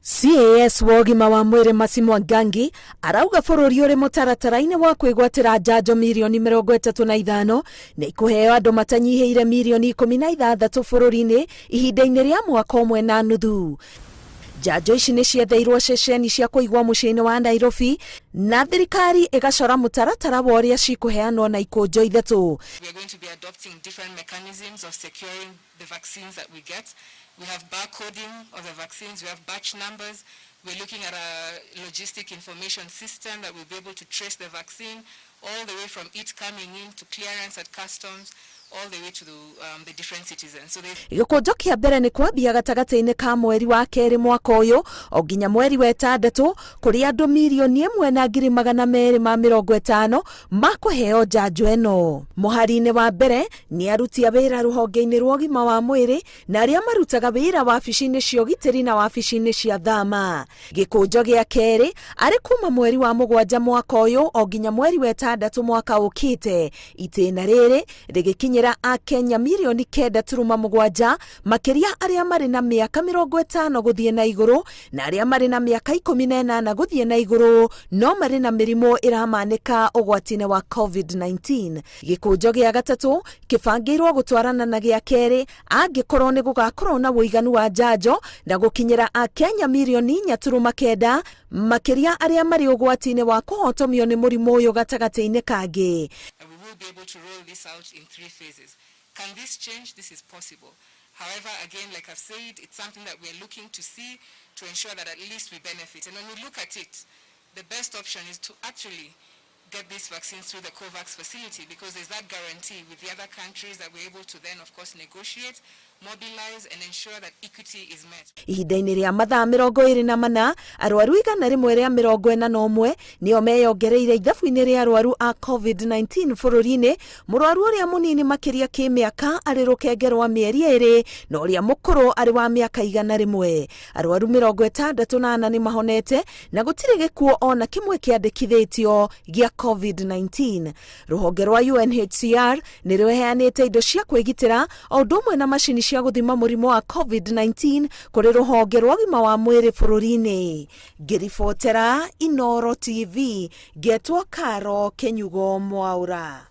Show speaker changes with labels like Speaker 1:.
Speaker 1: CAS wogima wa mwiri Mercy Mwangangi arauga bururi uri mutaratara-ini wa kwigwatira njanjo mirioni 35 ni ikuheo andu matanyihiire mirioni 16 bururi-ini ihinda-ini ria mwaka umwe na nuthu. Njanjo ici ni cientheirwo ceceni cia kuigwa muciĩ-inĩ wa Nairobi na thirikari igacora mutaratara wa uria cikuheanwo na ikunjo ithatu.
Speaker 2: We are going to be adopting different mechanisms of securing the vaccines that we get. We have barcoding of the vaccines, we have batch numbers. We're looking at a logistic information system that will be able to trace the vaccine all the way from it coming in to clearance at customs, all the way to the different citizens. So
Speaker 1: gikunjo kia mbere ni kwambia gatagati-ini ka mweri wa keri mwaka uyu o nginya mweri wa 6 kuri andu mirioni 1,250 makuheo njanjo eno. Muhari-ini wa mbere ni aruti a wira ruhonge-ini rwa ũgima wa mwiri na aria marutaga wira wabici-ini cia ũgitĩri na wabici-ini cia thama. Gikunjo gia keri ari kuma mweri wa 7 mwaka uyu o nginya mweri wa 6 mwaka ukite. Itĩna riri rigikinyira a Kenya mirioni 9.7 makiria aria mari na miaka 50 guthie na iguru na aria mari na miaka 18 guthie na iguru no mari na mirimo iramanika ugwati-ini wa COVID-19. Gikunjo gia gatatu kibangirwo gutwarana na gia keri angikorwo ni gugakorwo na woiganu wa njanjo na gukinyira a Kenya mirioni 4.9 makiria aria mari ugwati-ini wa kuhotomio ni murimu uyu gatagati-ini kangi.
Speaker 2: Be able to roll this out in 3 phases. Can this change? This is possible. However, again, like I've said, it's something that we're looking to see to ensure that at least we benefit. And when we look at it, the best option is to actually get these vaccines through the COVAX facility, because there's that guarantee with the other countries that we're able to then, of course, negotiate, mobilize and ensure that equity is met.
Speaker 1: Ihinda-ini ria mathaa 24 arwaru 141 nio meyongereire ithabu-ini ria arwaru a COVID-19 bururi-ini. Murwaru uria munini makiria kimiaka ari rukenge rwa mieri 2 na uria mukuru ari wa miaka 100. Arwaru 64 ni mahonete na gutiri gikuo ona kimwe kiandikithitio gia COVID-19. Ruhonge rwa UNHCR ni rweheanite indo cia kwigitira o ũndũ ũmwe na macini cia guthima murimu wa COVID-19 kuri ruhonge rwa ũgima wa mwiri bururi-ini. Ngiribotera Inooro TV, getwo Karo Kenyugo Mwaura.